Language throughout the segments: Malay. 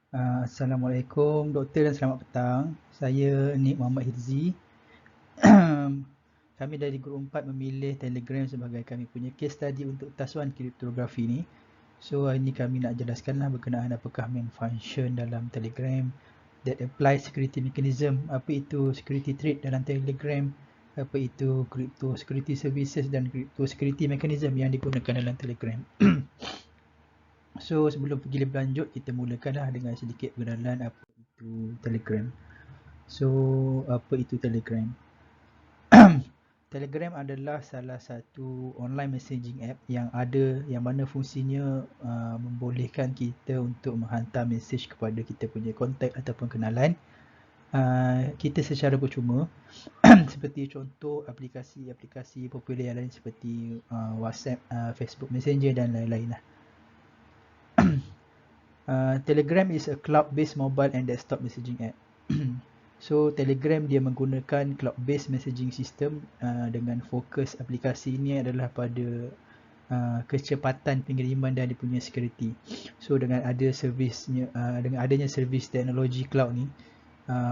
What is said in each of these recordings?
Assalamualaikum Doktor dan selamat petang. Saya Nik Muhammad Hirzi. Kami dari Grup 4 memilih Telegram sebagai kami punya case study untuk tasuan kriptografi ni. So hari ni kami nak jelaskanlah berkenaan apakah main function dalam Telegram that apply security mechanism, apa itu security threat dalam Telegram, apa itu crypto security services dan crypto security mechanism yang digunakan dalam Telegram. So sebelum pergi lebih lanjut, kita mulakanlah dengan sedikit pengenalan apa itu Telegram. So apa itu Telegram? Telegram adalah salah satu online messaging app yang mana fungsinya membolehkan kita untuk menghantar mesej kepada kita punya kontak ataupun kenalan kita secara percuma. Seperti contoh aplikasi-aplikasi popular yang lain seperti WhatsApp, Facebook Messenger dan lain-lain lah. Telegram is a cloud-based mobile and desktop messaging app. So Telegram dia menggunakan cloud-based messaging system dengan fokus aplikasi ini adalah pada kecepatan pengiriman dan dia punya security. So dengan dengan adanya servis teknologi cloud ni,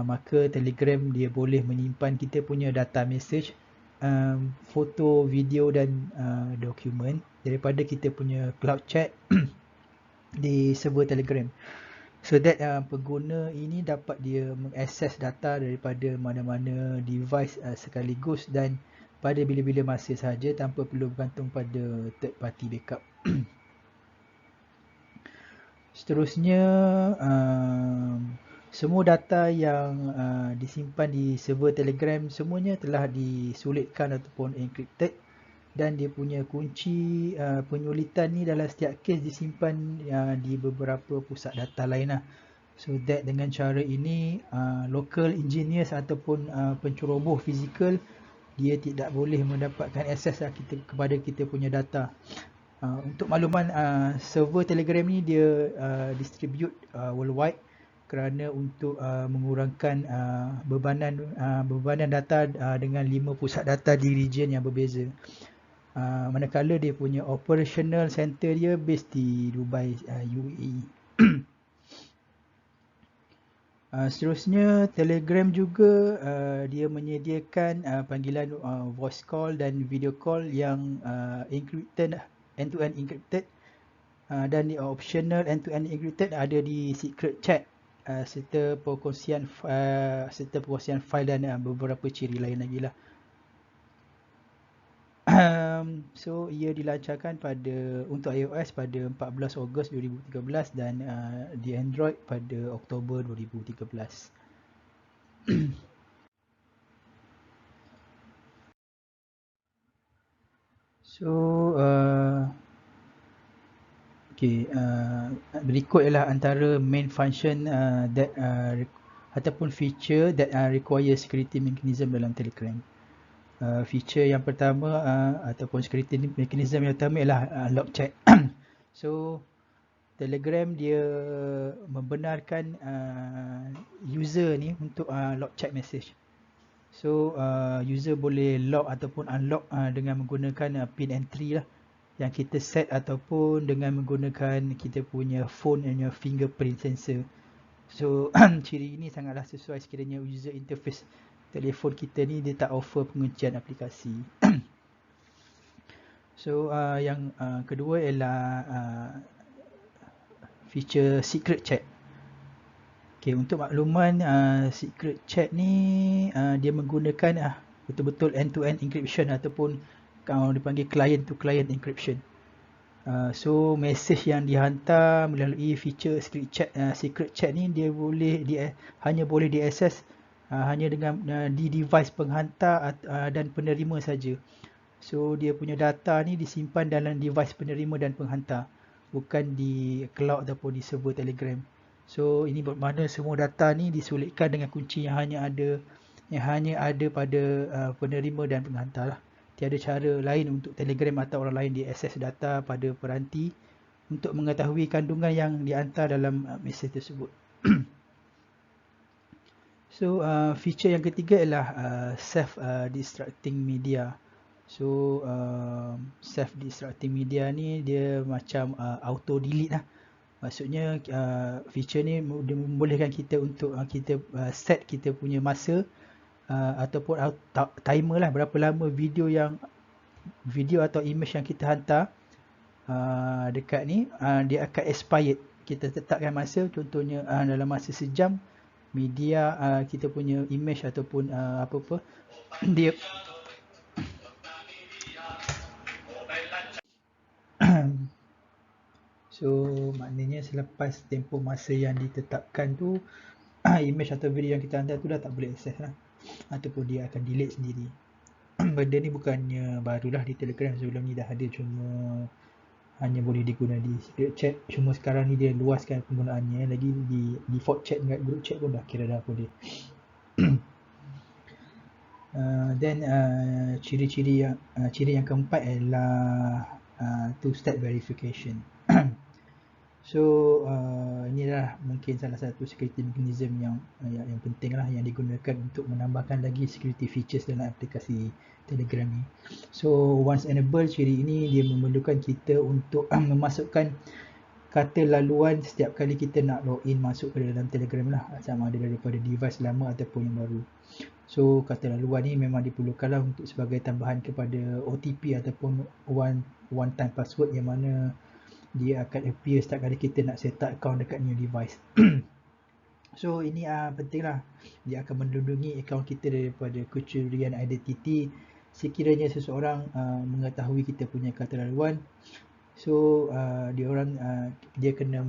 maka Telegram dia boleh menyimpan kita punya data message, foto, video dan dokumen daripada kita punya cloud chat di server Telegram. So that pengguna ini dapat dia mengakses data daripada mana-mana device sekaligus dan pada bila-bila masa sahaja tanpa perlu bergantung pada third party backup. Seterusnya, semua data yang disimpan di server Telegram semuanya telah disulitkan ataupun encrypted, dan dia punya kunci penyulitan ni dalam setiap kes disimpan di beberapa pusat data lain lah. So that dengan cara ini local engineers ataupun penceroboh fizikal dia tidak boleh mendapatkan akses kepada kita punya data. Untuk makluman, server Telegram ni dia distribute worldwide kerana untuk mengurangkan bebanan data dengan 5 pusat data di region yang berbeza. Manakala dia punya operational center dia based di Dubai, UAE. Seterusnya, Telegram juga dia menyediakan panggilan voice call dan video call yang encrypted, end-to-end encrypted, dan optional end-to-end encrypted ada di secret chat serta perkongsian file dan beberapa ciri lain lagi lah. So ia dilancarkan untuk iOS pada 14 Ogos 2013 dan di Android pada Oktober 2013. So berikut ialah antara main function ataupun feature that require security mechanism dalam Telegram. Feature yang pertama ataupun security mechanism yang pertama ialah log chat. So Telegram dia membenarkan user ni untuk log chat message. So user boleh log ataupun unlock dengan menggunakan pin entry lah yang kita set ataupun dengan menggunakan kita punya phone punya fingerprint sensor. So ciri ini sangatlah sesuai sekiranya user interface telefon kita ni dia tak offer penguncian aplikasi. So yang kedua ialah feature secret chat. Untuk makluman, secret chat ni dia menggunakan betul-betul end-to-end encryption ataupun kalau dipanggil client to client encryption. So message yang dihantar melalui feature secret chat ni dia hanya boleh diakses hanya dengan di device penghantar dan penerima saja. So dia punya data ni disimpan dalam device penerima dan penghantar, bukan di cloud ataupun di server Telegram. So ini bermakna semua data ni disulitkan dengan kunci yang hanya ada pada penerima dan penghantar lah. Tiada cara lain untuk Telegram atau orang lain diakses data pada peranti untuk mengetahui kandungan yang dihantar dalam mesej tersebut. So feature yang ketiga ialah self-destructing media. So self-destructing media ni dia macam auto delete lah. Maksudnya feature ni membolehkan kita untuk kita set kita punya masa ataupun timer lah berapa lama video atau image yang kita hantar dekat ni dia akan expired. Kita tetapkan masa, contohnya dalam masa sejam media kita punya image ataupun apa-apa dia so maknanya selepas tempoh masa yang ditetapkan tu image atau video yang kita hantar tu dah tak boleh akses lah ataupun dia akan delete sendiri. Benda ni bukannya barulah di Telegram, sebelum ni dah ada, cuma hanya boleh digunakan di secret chat. Cuma sekarang ni dia luaskan penggunaannya, lagi di default chat dengan group chat pun dah kira dah boleh. Then ciri yang keempat adalah two-step verification. So inilah mungkin salah satu security mechanism yang penting lah, yang digunakan untuk menambahkan lagi security features dalam aplikasi Telegram ni. So once enabled, ciri ini dia memerlukan kita untuk memasukkan kata laluan setiap kali kita nak login masuk ke dalam Telegram lah, sama ada daripada device lama ataupun yang baru. So kata laluan ni memang diperlukan lah untuk sebagai tambahan kepada OTP ataupun one time password yang mana dia akan appear setiap kali kita nak set up account dekat new device. So ini penting lah, dia akan melindungi akaun kita daripada kecurian identiti sekiranya seseorang mengetahui kita punya kata laluan. So dia kena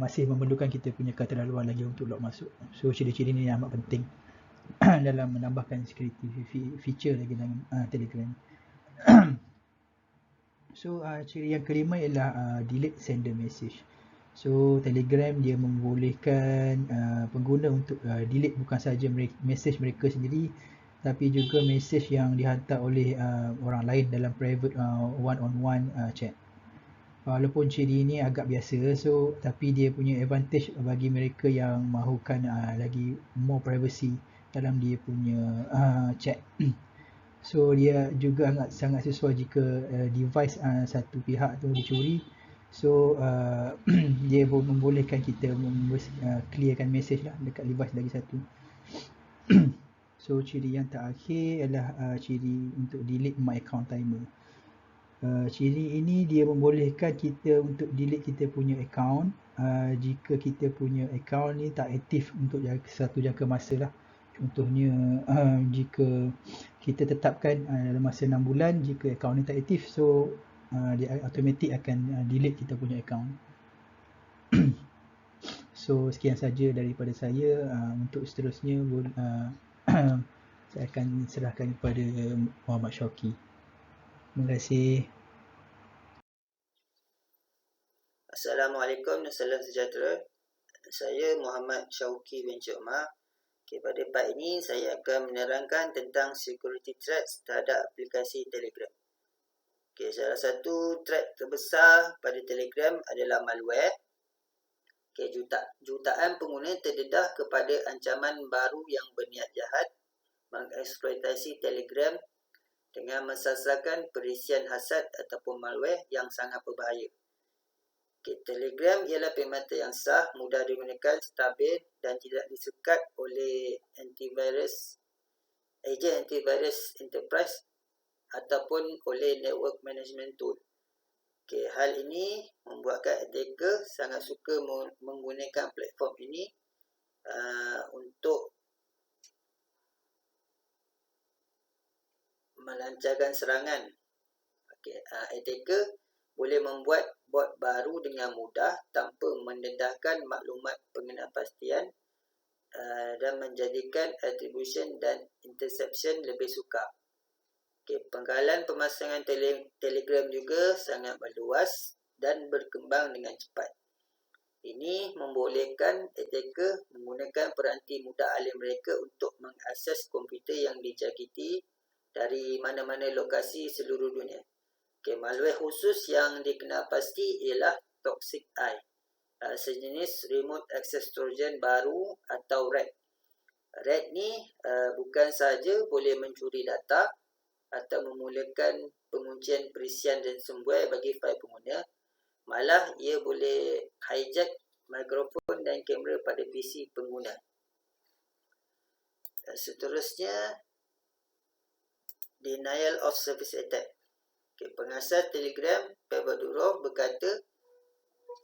masih memerlukan kita punya kata laluan lagi untuk log masuk. So ciri-ciri ni amat penting dalam menambahkan security feature lagi dalam Telegram. So ciri yang kelima ialah delete sender message. So Telegram dia membolehkan pengguna untuk delete bukan sahaja message mereka sendiri, tapi juga message yang dihantar oleh orang lain dalam private one-on-one chat. Walaupun ciri ini agak biasa, so tapi dia punya advantage bagi mereka yang mahukan lagi more privacy dalam dia punya chat. So dia juga sangat sesuai jika device satu pihak tu dicuri. So dia membolehkan kita clearkan message lah dekat device lagi satu. So ciri yang terakhir adalah ciri untuk delete my account timer. Ciri ini dia membolehkan kita untuk delete kita punya account jika kita punya account ni tak aktif untuk satu jangka masa lah. Contohnya jika kita tetapkan dalam masa 6 bulan, jika account ni tak aktif, so dia automatic akan delete kita punya account. So sekian saja daripada saya. Untuk seterusnya saya akan serahkan kepada Muhammad Syauqi. Terima kasih. Assalamualaikum dan salam sejahtera. Saya Muhammad Syauqi bin Cik Umar. Pada part ini saya akan menerangkan tentang security threats terhadap aplikasi Telegram. Salah satu threat terbesar pada Telegram adalah malware. Jutaan pengguna terdedah kepada ancaman baru yang berniat jahat mengeksploitasi Telegram dengan mensasarkan perisian hasad ataupun malware yang sangat berbahaya. Telegram ialah permata yang sah, mudah digunakan, stabil dan tidak disekat oleh ejen antivirus enterprise ataupun oleh network management tool. Hal ini membuatkan attacker sangat suka menggunakan platform ini untuk melancarkan serangan. Attacker boleh membuat bot baru dengan mudah tanpa mendedahkan maklumat pengenalpastian dan menjadikan attribution dan interception lebih sukar. Pengkalan pemasangan Telegram juga sangat meluas dan berkembang dengan cepat. Ini membolehkan attacker menggunakan peranti mudah alih mereka untuk mengakses komputer yang dijangkiti dari mana-mana lokasi seluruh dunia. Malware khusus yang dikenal pasti ialah Toxic Eye, sejenis Remote Access Trojan baru atau RAT. RAT ni bukan sahaja boleh mencuri data atau memulakan penguncian perisian ransomware bagi fail pengguna, Malah ia boleh hijack mikrofon dan kamera pada PC pengguna. Dan seterusnya, denial of service attack. Pengasas Telegram Pevadurov berkata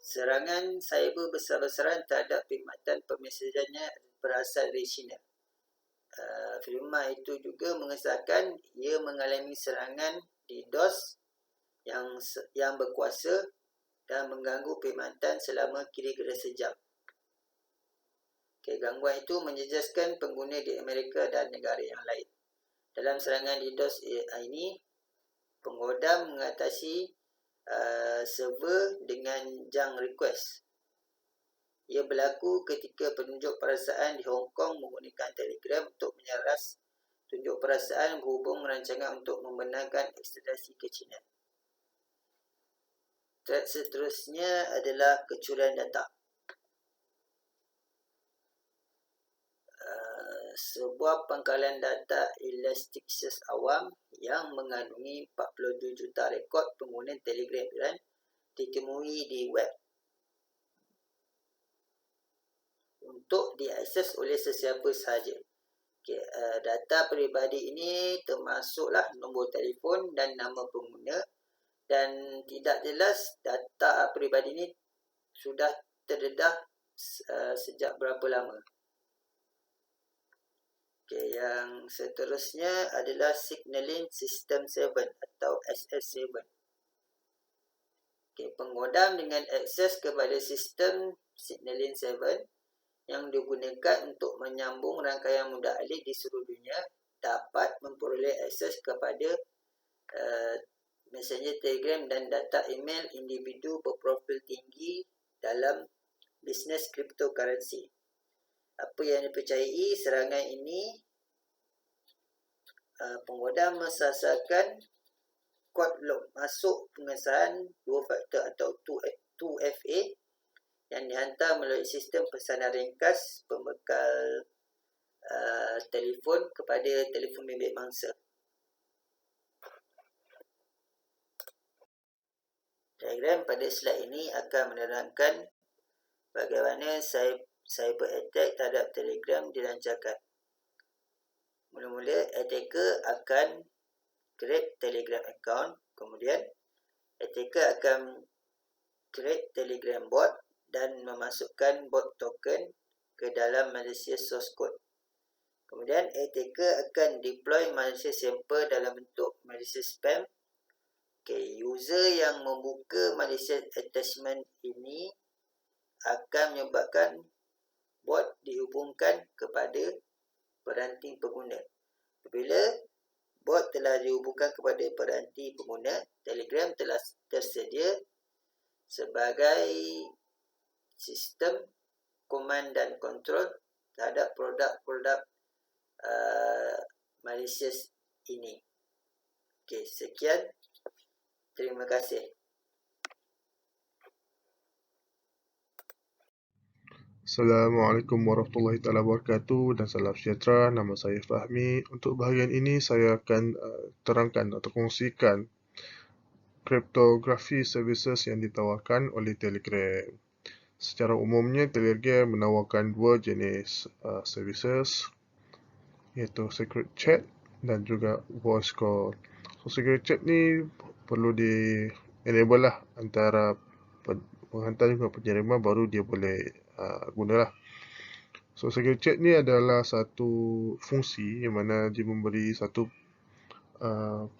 serangan cyber besar-besaran terhadap perkhidmatan pemesejannya berasal dari China. Firma itu juga mengesahkan ia mengalami serangan DDoS yang berkuasa dan mengganggu perkhidmatan selama kira-kira sejam. Gangguan itu menjejaskan pengguna di Amerika dan negara yang lain. Dalam serangan DDoS ini, penggodam mengatasi server dengan junk request. Ia berlaku ketika penunjuk perasaan di Hong Kong menggunakan Telegram untuk menyeras tunjuk perasaan berhubung rancangan untuk membenarkan ekstradisi ke China. Threat seterusnya adalah kecurian data. Sebuah pangkalan data Elasticsearch awam yang mengandungi 42 juta rekod pengguna Telegram Iran ditemui di web untuk diakses oleh sesiapa sahaja. Data peribadi ini termasuklah nombor telefon dan nama pengguna, dan tidak jelas data peribadi ini sudah terdedah sejak berapa lama. Yang seterusnya adalah Signaling System 7 atau SS7. Penggodam dengan akses kepada sistem Signaling 7 yang digunakan untuk menyambung rangkaian mudah alih di seluruh dunia dapat memperoleh akses kepada messenger Telegram dan data email individu berprofil tinggi dalam bisnes cryptocurrency. Apa yang dipercayai, serangan ini penggodam mensasarkan kod log masuk pengesahan 2 faktor atau 2FA yang dihantar melalui sistem pesanan ringkas pembekal telefon kepada telefon bimbit mangsa. Diagram pada slide ini akan menerangkan bagaimana cyber attack terhadap Telegram dilancarkan. Mula-mula, attacker akan create Telegram account. Kemudian, attacker akan create Telegram bot dan memasukkan bot token ke dalam malicious source code. Kemudian, attacker akan deploy malicious sample dalam bentuk malicious spam. User yang membuka malicious attachment ini akan menyebabkan bot dihubungkan kepada peranti pengguna. Apabila bot telah dihubungkan kepada peranti pengguna, Telegram telah tersedia sebagai sistem command dan control terhadap produk-produk malicious ini. Sekian. Terima kasih. Assalamualaikum warahmatullahi wabarakatuh dan salam sejahtera. Nama saya Fahmi. Untuk bahagian ini saya akan terangkan atau kongsikan cryptography services yang ditawarkan oleh Telegram. Secara umumnya Telegram menawarkan dua jenis services, iaitu secret chat dan juga voice call. So secret chat ni perlu di enable lah antara penghantar juga penerima, baru dia boleh gunalah. So secret chat ni adalah satu fungsi yang mana dia memberi satu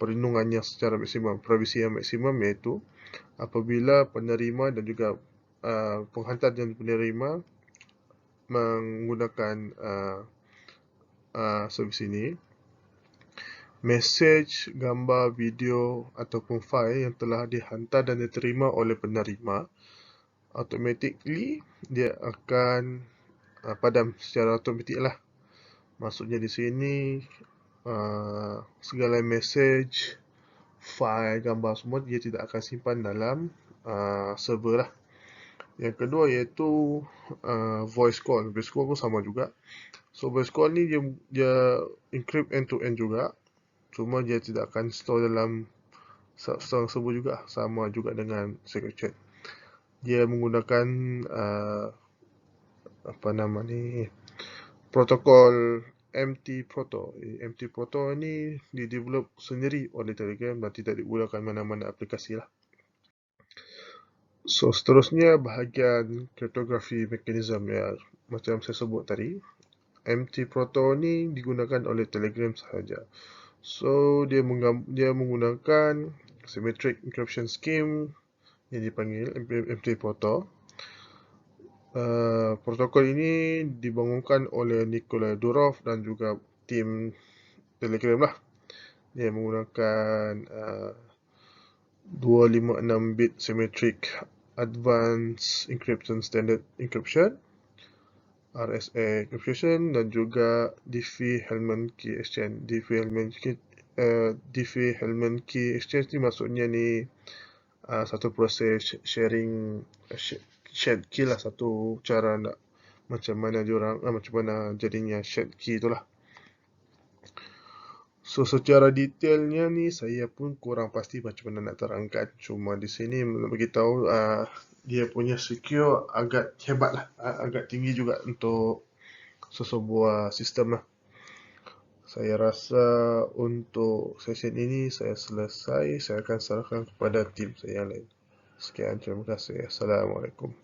perlindungan yang secara maksimum, privacy yang maksimum, iaitu apabila penerima dan juga penghantar dan penerima menggunakan servis ini, mesej, gambar, video ataupun fail yang telah dihantar dan diterima oleh penerima, automatically dia akan padam secara automatik lah. Maksudnya di sini segala mesej, fail, gambar semua dia tidak akan simpan dalam server lah. Yang kedua iaitu voice call. Voice call pun sama juga. So voice call ni dia encrypt end to end juga. Cuma dia tidak akan store dalam server juga. Sama juga dengan secret chat. dia menggunakan protokol MT Proto. MT Proto ni didevelop sendiri oleh Telegram dan tidak digunakan mana-mana aplikasi lah. So, seterusnya bahagian kriptografi mekanisme ya, macam saya sebut tadi. MT Proto ni digunakan oleh Telegram sahaja. So, dia menggunakan symmetric encryption scheme yang dipanggil MT Proto. Protokol ini dibangunkan oleh Nikolai Durov dan juga tim Telegram lah. Dia menggunakan 256-bit symmetric advanced encryption standard encryption, RSA encryption, dan juga Diffie-Hellman key exchange. Diffie-Hellman key exchange ni maksudnya ni satu proses sharing shared key lah, satu cara nak macam mana jadinya shared key itulah. So, secara detailnya ni saya pun kurang pasti macam mana nak terangkan. Cuma di sini bagi tahu dia punya secure agak hebat lah, agak tinggi juga untuk sesebuah sistem lah. Saya rasa untuk session ini saya selesai. Saya akan serahkan kepada tim saya yang lain. Sekian, terima kasih. Assalamualaikum.